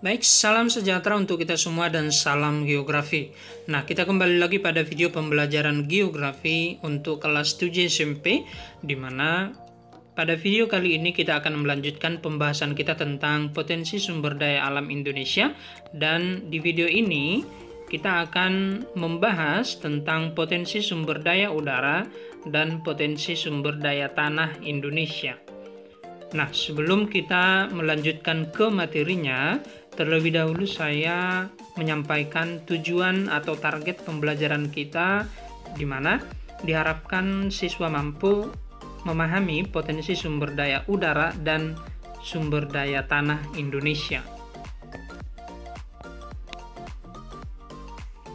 Baik, salam sejahtera untuk kita semua dan salam geografi. Nah, kita kembali lagi pada video pembelajaran geografi untuk kelas 7 SMP, di mana pada video kali ini kita akan melanjutkan pembahasan kita tentang potensi sumber daya alam Indonesia. Dan di video ini kita akan membahas tentang potensi sumber daya udara dan potensi sumber daya tanah Indonesia. Nah, sebelum kita melanjutkan ke materinya, terlebih dahulu saya menyampaikan tujuan atau target pembelajaran kita, di mana diharapkan siswa mampu memahami potensi sumber daya udara dan sumber daya tanah Indonesia.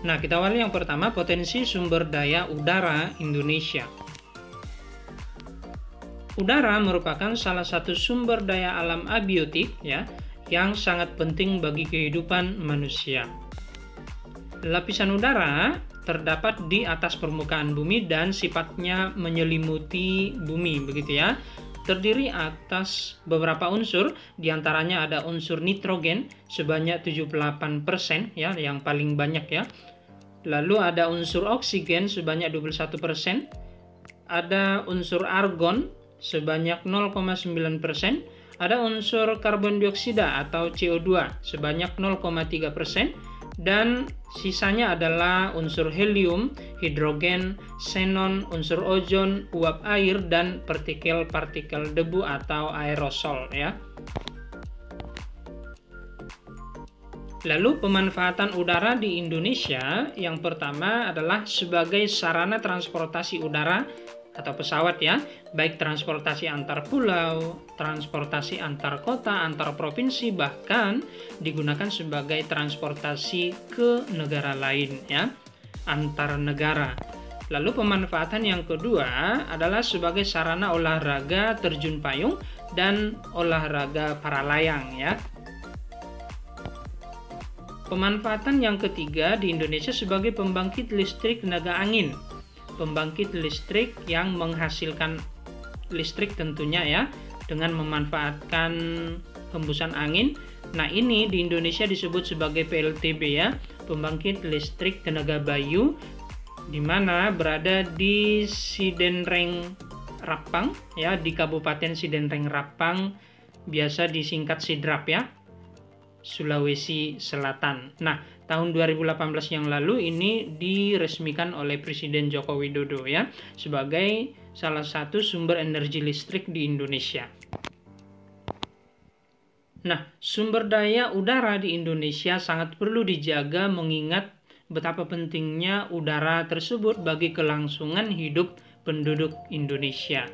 Nah, kita awali yang pertama, potensi sumber daya udara Indonesia. Udara merupakan salah satu sumber daya alam abiotik yang sangat penting bagi kehidupan manusia. Lapisan udara terdapat di atas permukaan bumi dan sifatnya menyelimuti bumi, begitu ya. Terdiri atas beberapa unsur, diantaranya ada unsur nitrogen sebanyak 78% yang paling banyak ya. Lalu ada unsur oksigen sebanyak 21%, ada unsur argon sebanyak 0,9%, ada unsur karbon dioksida atau CO2 sebanyak 0,3%, dan sisanya adalah unsur helium, hidrogen, xenon, unsur ozon, uap air, dan partikel-partikel debu atau aerosol ya. Lalu pemanfaatan udara di Indonesia yang pertama adalah sebagai sarana transportasi udara atau pesawat ya, baik transportasi antar pulau, transportasi antar kota, antar provinsi, bahkan digunakan sebagai transportasi ke negara lain ya, antar negara. Lalu pemanfaatan yang kedua adalah sebagai sarana olahraga terjun payung dan olahraga para layang ya. Pemanfaatan yang ketiga di Indonesia sebagai pembangkit listrik tenaga angin. Pembangkit listrik yang menghasilkan listrik tentunya ya, dengan memanfaatkan hembusan angin. Nah, ini di Indonesia disebut sebagai PLTB ya, pembangkit listrik tenaga bayu, di mana berada di Sidenreng Rapang ya, di Kabupaten Sidenreng Rapang, biasa disingkat Sidrap ya, Sulawesi Selatan. Nah, tahun 2018 yang lalu ini diresmikan oleh Presiden Joko Widodo ya, sebagai salah satu sumber energi listrik di Indonesia. Nah, sumber daya udara di Indonesia sangat perlu dijaga mengingat betapa pentingnya udara tersebut bagi kelangsungan hidup penduduk Indonesia.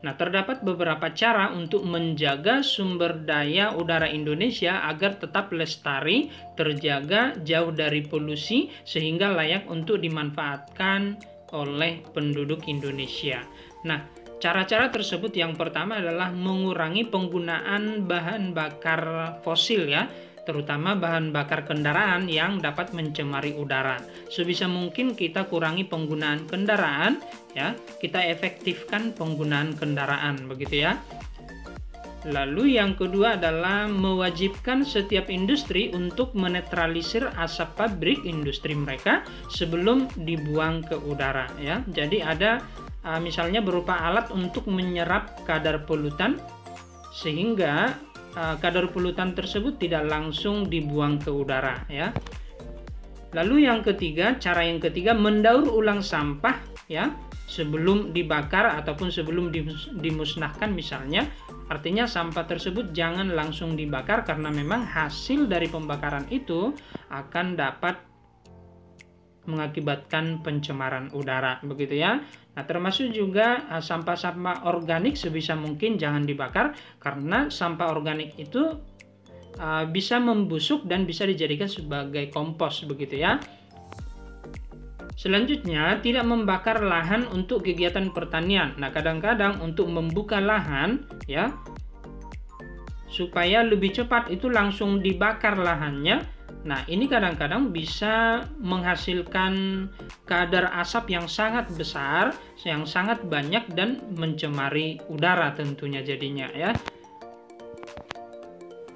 Nah, terdapat beberapa cara untuk menjaga sumber daya udara Indonesia agar tetap lestari, terjaga, jauh dari polusi, sehingga layak untuk dimanfaatkan oleh penduduk Indonesia. Nah, cara-cara tersebut yang pertama adalah mengurangi penggunaan bahan bakar fosil ya, terutama bahan bakar kendaraan yang dapat mencemari udara. Sebisa mungkin kita kurangi penggunaan kendaraan ya, kita efektifkan penggunaan kendaraan begitu ya. Lalu yang kedua adalah mewajibkan setiap industri untuk menetralisir asap pabrik industri mereka sebelum dibuang ke udara ya. Jadi ada misalnya berupa alat untuk menyerap kadar polutan sehingga kadar polutan tersebut tidak langsung dibuang ke udara ya. Lalu yang ketiga, cara yang ketiga, mendaur ulang sampah ya sebelum dibakar ataupun sebelum dimusnahkan misalnya. Artinya sampah tersebut jangan langsung dibakar karena memang hasil dari pembakaran itu akan dapat mengakibatkan pencemaran udara begitu ya. Nah, termasuk juga sampah-sampah organik sebisa mungkin jangan dibakar karena sampah organik itu bisa membusuk dan bisa dijadikan sebagai kompos begitu ya. Selanjutnya, tidak membakar lahan untuk kegiatan pertanian. Nah, kadang-kadang untuk membuka lahan ya supaya lebih cepat itu langsung dibakar lahannya. Nah, ini kadang-kadang bisa menghasilkan kadar asap yang sangat besar, yang sangat banyak dan mencemari udara tentunya jadinya ya.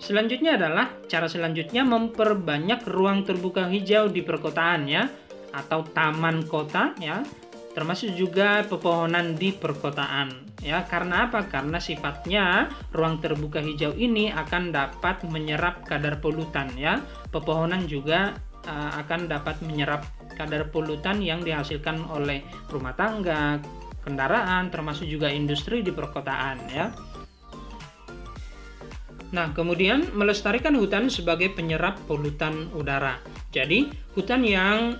Selanjutnya adalah cara selanjutnya memperbanyak ruang terbuka hijau di perkotaan ya, atau taman kota ya, termasuk juga pepohonan di perkotaan ya. Karena apa? Karena sifatnya ruang terbuka hijau ini akan dapat menyerap kadar polutan ya. Pepohonan juga akan dapat menyerap kadar polutan yang dihasilkan oleh rumah tangga, kendaraan, termasuk juga industri di perkotaan ya. Nah, kemudian melestarikan hutan sebagai penyerap polutan udara. Jadi, hutan yang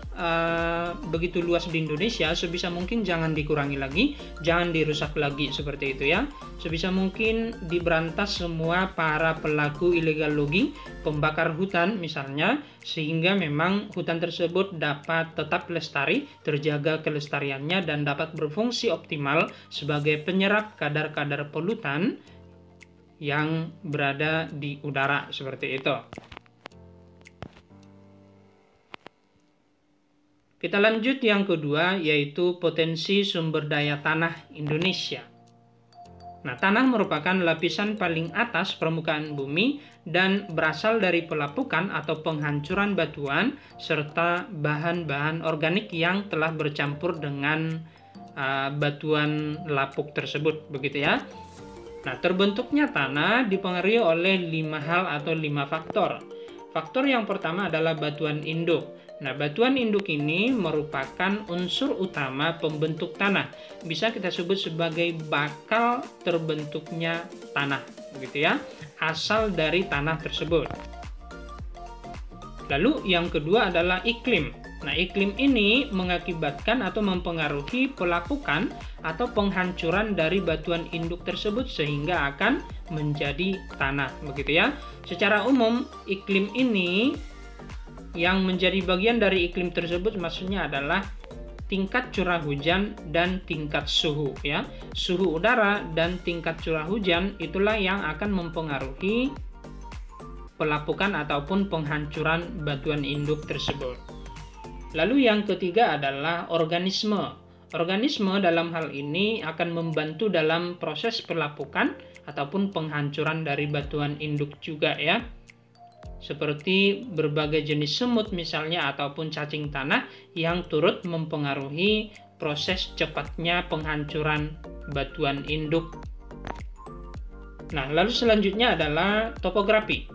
begitu luas di Indonesia sebisa mungkin jangan dikurangi lagi, jangan dirusak lagi seperti itu ya. Sebisa mungkin diberantas semua para pelaku illegal logging, pembakar hutan misalnya, sehingga memang hutan tersebut dapat tetap lestari, terjaga kelestariannya dan dapat berfungsi optimal sebagai penyerap kadar-kadar polutan yang berada di udara seperti itu. Kita lanjut yang kedua, yaitu potensi sumber daya tanah Indonesia. Nah, tanah merupakan lapisan paling atas permukaan bumi dan berasal dari pelapukan atau penghancuran batuan serta bahan-bahan organik yang telah bercampur dengan batuan lapuk tersebut, begitu ya. Nah, terbentuknya tanah dipengaruhi oleh 5 hal atau 5 faktor. Faktor yang pertama adalah batuan induk. Nah, batuan induk ini merupakan unsur utama pembentuk tanah. Bisa kita sebut sebagai bakal terbentuknya tanah, begitu ya, asal dari tanah tersebut. Lalu yang kedua adalah iklim. Nah, iklim ini mengakibatkan atau mempengaruhi pelapukan atau penghancuran dari batuan induk tersebut sehingga akan menjadi tanah, begitu ya. Secara umum, iklim ini yang menjadi bagian dari iklim tersebut maksudnya adalah tingkat curah hujan dan tingkat suhu ya. Suhu udara dan tingkat curah hujan itulah yang akan mempengaruhi pelapukan ataupun penghancuran batuan induk tersebut. Lalu yang ketiga adalah organisme. Organisme dalam hal ini akan membantu dalam proses pelapukan ataupun penghancuran dari batuan induk juga ya. Seperti berbagai jenis semut misalnya ataupun cacing tanah yang turut mempengaruhi proses cepatnya penghancuran batuan induk. Nah, lalu selanjutnya adalah topografi.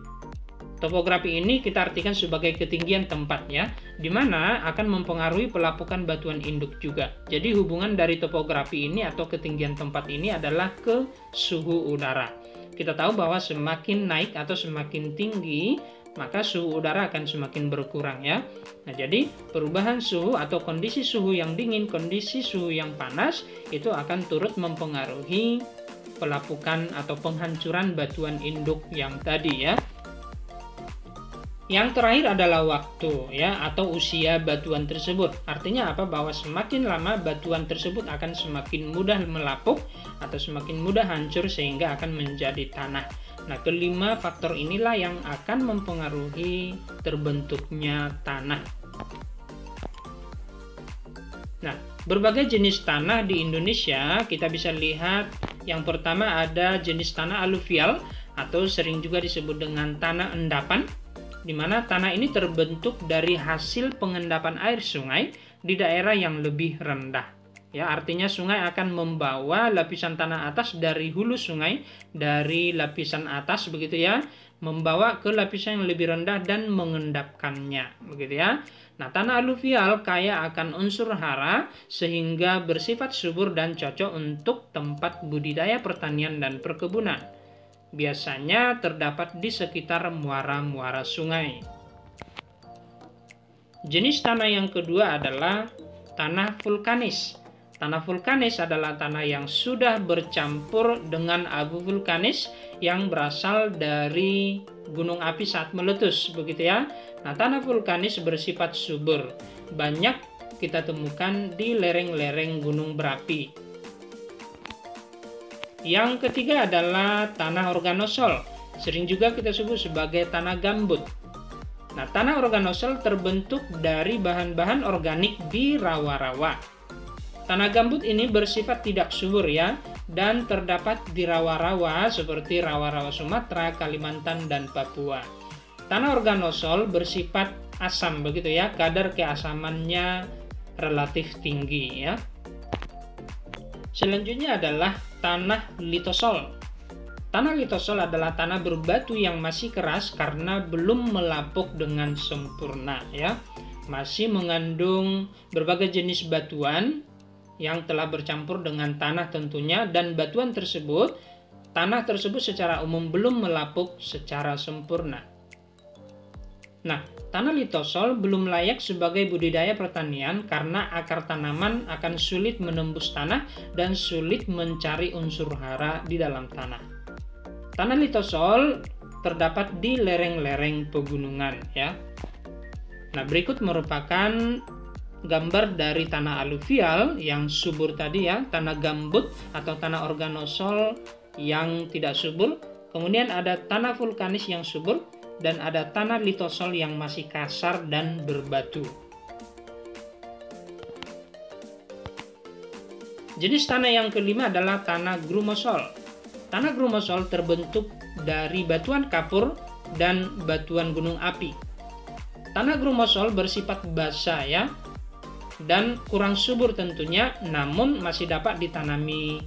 Topografi ini kita artikan sebagai ketinggian tempat ya, di mana akan mempengaruhi pelapukan batuan induk juga. Jadi hubungan dari topografi ini atau ketinggian tempat ini adalah ke suhu udara. Kita tahu bahwa semakin naik atau semakin tinggi, maka suhu udara akan semakin berkurang ya. Nah, jadi perubahan suhu atau kondisi suhu yang dingin, kondisi suhu yang panas itu akan turut mempengaruhi pelapukan atau penghancuran batuan induk yang tadi ya. Yang terakhir adalah waktu ya atau usia batuan tersebut. Artinya apa? Bahwa semakin lama batuan tersebut akan semakin mudah melapuk atau semakin mudah hancur sehingga akan menjadi tanah. Nah, kelima faktor inilah yang akan mempengaruhi terbentuknya tanah. Nah, berbagai jenis tanah di Indonesia kita bisa lihat. Yang pertama ada jenis tanah aluvial atau sering juga disebut dengan tanah endapan, di mana tanah ini terbentuk dari hasil pengendapan air sungai di daerah yang lebih rendah. Ya, artinya sungai akan membawa lapisan tanah atas dari hulu sungai, dari lapisan atas begitu ya, membawa ke lapisan yang lebih rendah dan mengendapkannya, begitu ya. Nah, tanah aluvial kaya akan unsur hara sehingga bersifat subur dan cocok untuk tempat budidaya pertanian dan perkebunan. Biasanya terdapat di sekitar muara-muara sungai. Jenis tanah yang kedua adalah tanah vulkanis. Tanah vulkanis adalah tanah yang sudah bercampur dengan abu vulkanis yang berasal dari gunung api saat meletus, begitu ya. Nah, tanah vulkanis bersifat subur. Banyak kita temukan di lereng-lereng gunung berapi. Yang ketiga adalah tanah organosol, sering juga kita sebut sebagai tanah gambut. Nah, tanah organosol terbentuk dari bahan-bahan organik di rawa-rawa. Tanah gambut ini bersifat tidak subur ya, dan terdapat di rawa-rawa seperti rawa-rawa Sumatera, Kalimantan, dan Papua. Tanah organosol bersifat asam begitu ya, kadar keasamannya relatif tinggi ya. Selanjutnya adalah tanah litosol. Tanah litosol adalah tanah berbatu yang masih keras karena belum melapuk dengan sempurna ya. Masih mengandung berbagai jenis batuan yang telah bercampur dengan tanah tentunya, dan tanah tersebut secara umum belum melapuk secara sempurna. Nah, tanah litosol belum layak sebagai budidaya pertanian karena akar tanaman akan sulit menembus tanah dan sulit mencari unsur hara di dalam tanah. Tanah litosol terdapat di lereng-lereng pegunungan ya. Nah, berikut merupakan gambar dari tanah aluvial yang subur tadi ya, tanah gambut atau tanah organosol yang tidak subur, kemudian ada tanah vulkanis yang subur, dan ada tanah litosol yang masih kasar dan berbatu. Jenis tanah yang kelima adalah tanah grumosol. Tanah grumosol terbentuk dari batuan kapur dan batuan gunung api. Tanah grumosol bersifat basa ya, dan kurang subur tentunya, namun masih dapat ditanami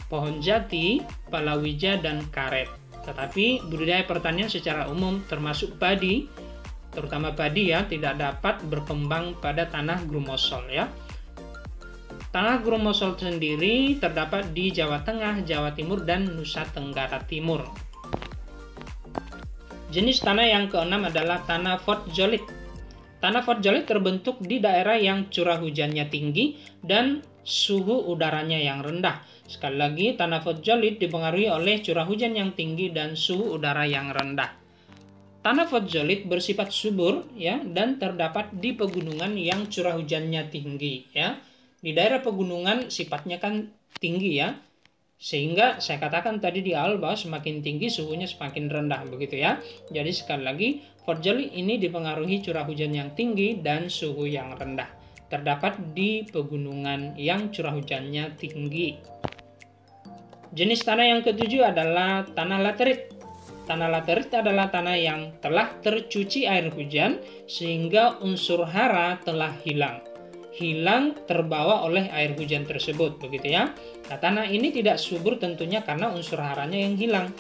pohon jati, palawija, dan karet. Tetapi budidaya pertanian secara umum termasuk padi, terutama padi ya, tidak dapat berkembang pada tanah grumosol ya. Tanah grumosol sendiri terdapat di Jawa Tengah, Jawa Timur, dan Nusa Tenggara Timur. Jenis tanah yang keenam adalah tanah fotzolit. Tanah fotzolit terbentuk di daerah yang curah hujannya tinggi dan suhu udaranya yang rendah. Sekali lagi, tanah fotzolit dipengaruhi oleh curah hujan yang tinggi dan suhu udara yang rendah. Tanah fotzolit bersifat subur ya, dan terdapat di pegunungan yang curah hujannya tinggi ya. Di daerah pegunungan sifatnya kan tinggi ya, sehingga saya katakan tadi di awal bahwa semakin tinggi suhunya semakin rendah begitu ya. Jadi sekali lagi, fotzolit ini dipengaruhi curah hujan yang tinggi dan suhu yang rendah. Terdapat di pegunungan yang curah hujannya tinggi. Jenis tanah yang ketujuh adalah tanah laterit. Tanah laterit adalah tanah yang telah tercuci air hujan sehingga unsur hara telah hilang terbawa oleh air hujan tersebut begitu ya. Nah, tanah ini tidak subur tentunya karena unsur haranya yang hilang.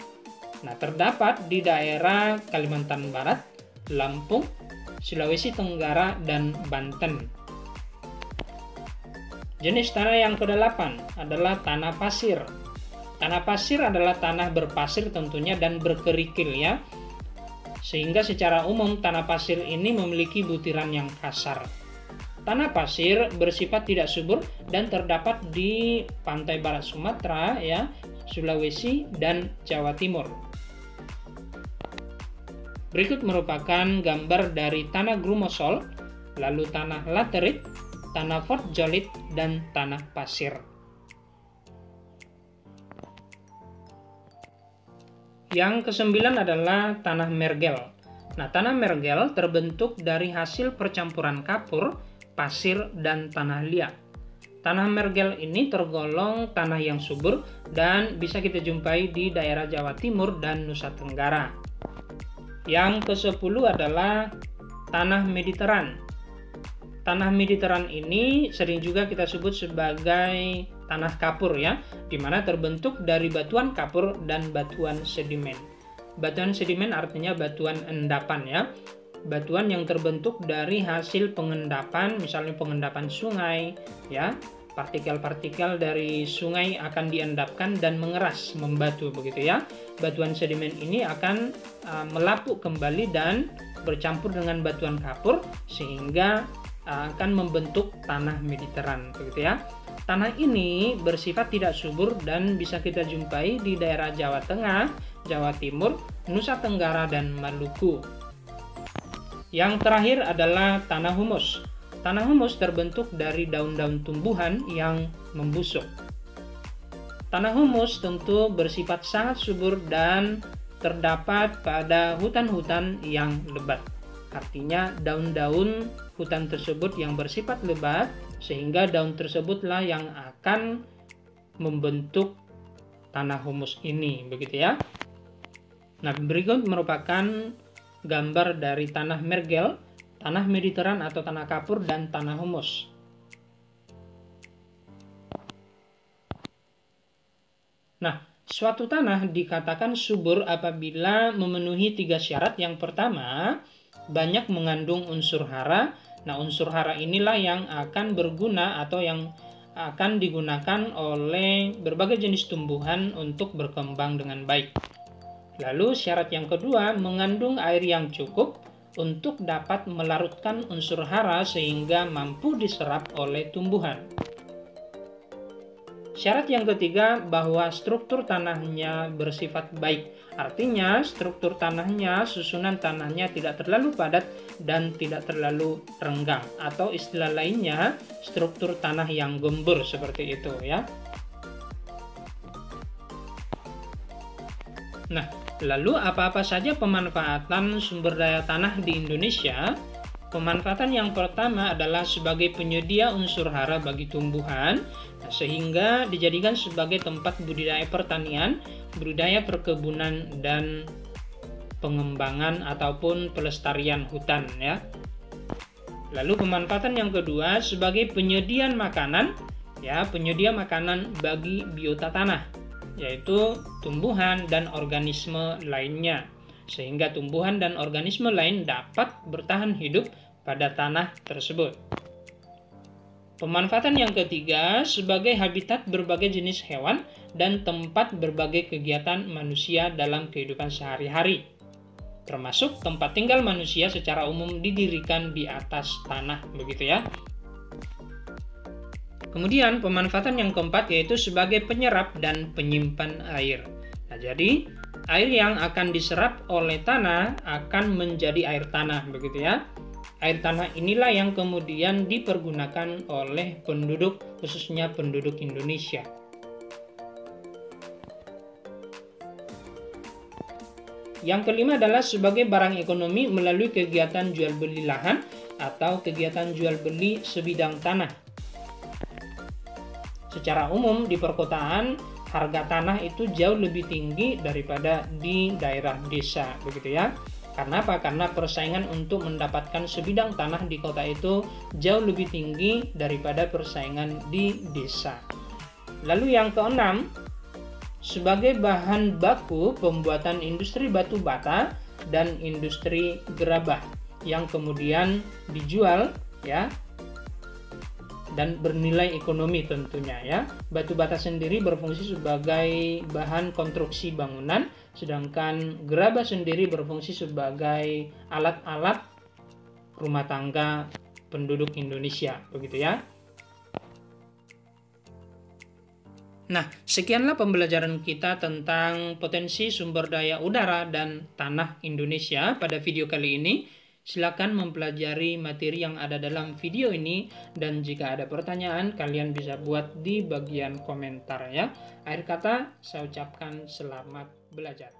Nah, terdapat di daerah Kalimantan Barat, Lampung, Sulawesi Tenggara, dan Banten. Jenis tanah yang kedelapan adalah tanah pasir. Tanah pasir adalah tanah berpasir tentunya dan berkerikil ya. Sehingga secara umum tanah pasir ini memiliki butiran yang kasar. Tanah pasir bersifat tidak subur dan terdapat di pantai barat Sumatera ya, Sulawesi, dan Jawa Timur. Berikut merupakan gambar dari tanah grumosol, lalu tanah laterit, tanah fotzolit, dan tanah pasir. Yang kesembilan adalah tanah mergel. Nah, tanah mergel terbentuk dari hasil percampuran kapur, pasir, dan tanah liat. Tanah mergel ini tergolong tanah yang subur dan bisa kita jumpai di daerah Jawa Timur dan Nusa Tenggara. Yang ke-10 adalah tanah Mediteran. Tanah Mediteran ini sering juga kita sebut sebagai tanah kapur ya, di mana terbentuk dari batuan kapur dan batuan sedimen. Batuan sedimen artinya batuan endapan ya. Batuan yang terbentuk dari hasil pengendapan, misalnya pengendapan sungai ya. Partikel-partikel dari sungai akan diendapkan dan mengeras, membatu begitu ya. Batuan sedimen ini akan melapuk kembali dan bercampur dengan batuan kapur sehingga akan membentuk tanah Mediteran begitu ya. Tanah ini bersifat tidak subur dan bisa kita jumpai di daerah Jawa Tengah, Jawa Timur, Nusa Tenggara, dan Maluku. Yang terakhir adalah tanah humus. Tanah humus terbentuk dari daun-daun tumbuhan yang membusuk. Tanah humus tentu bersifat sangat subur dan terdapat pada hutan-hutan yang lebat. Artinya daun-daun hutan tersebut yang bersifat lebat, sehingga daun tersebutlah yang akan membentuk tanah humus ini, begitu ya. Nah, berikut merupakan gambar dari tanah mergel, tanah Mediteran atau tanah kapur, dan tanah humus. Nah, suatu tanah dikatakan subur apabila memenuhi 3 syarat. Yang pertama, banyak mengandung unsur hara. Nah, unsur hara inilah yang akan berguna atau yang akan digunakan oleh berbagai jenis tumbuhan untuk berkembang dengan baik. Lalu syarat yang kedua, mengandung air yang cukup untuk dapat melarutkan unsur hara sehingga mampu diserap oleh tumbuhan. Syarat yang ketiga, bahwa struktur tanahnya bersifat baik. Artinya, struktur tanahnya, susunan tanahnya tidak terlalu padat dan tidak terlalu renggang. Atau istilah lainnya, struktur tanah yang gembur, seperti itu ya. Nah, lalu apa-apa saja pemanfaatan sumber daya tanah di Indonesia? Pemanfaatan yang pertama adalah sebagai penyedia unsur hara bagi tumbuhan, sehingga dijadikan sebagai tempat budidaya pertanian, budidaya perkebunan, dan pengembangan ataupun pelestarian hutan ya. Lalu pemanfaatan yang kedua sebagai penyedia makanan ya, penyedia makanan bagi biota tanah, yaitu tumbuhan dan organisme lainnya, sehingga tumbuhan dan organisme lain dapat bertahan hidup pada tanah tersebut. Pemanfaatan yang ketiga sebagai habitat berbagai jenis hewan dan tempat berbagai kegiatan manusia dalam kehidupan sehari-hari, termasuk tempat tinggal manusia secara umum didirikan di atas tanah, begitu ya. Kemudian pemanfaatan yang keempat yaitu sebagai penyerap dan penyimpan air. Nah, jadi air yang akan diserap oleh tanah akan menjadi air tanah, begitu ya. Air tanah inilah yang kemudian dipergunakan oleh penduduk, khususnya penduduk Indonesia. Yang kelima adalah sebagai barang ekonomi melalui kegiatan jual beli lahan atau kegiatan jual beli sebidang tanah. Secara umum di perkotaan harga tanah itu jauh lebih tinggi daripada di daerah desa, begitu ya. Karena apa? Karena persaingan untuk mendapatkan sebidang tanah di kota itu jauh lebih tinggi daripada persaingan di desa. Lalu yang keenam, sebagai bahan baku pembuatan industri batu bata dan industri gerabah yang kemudian dijual ya, dan bernilai ekonomi tentunya ya. Batu bata sendiri berfungsi sebagai bahan konstruksi bangunan, sedangkan gerabah sendiri berfungsi sebagai alat-alat rumah tangga penduduk Indonesia, begitu ya. Nah, sekianlah pembelajaran kita tentang potensi sumber daya udara dan tanah Indonesia pada video kali ini. Silakan mempelajari materi yang ada dalam video ini, dan jika ada pertanyaan kalian bisa buat di bagian komentar ya. Akhir kata saya ucapkan selamat belajar.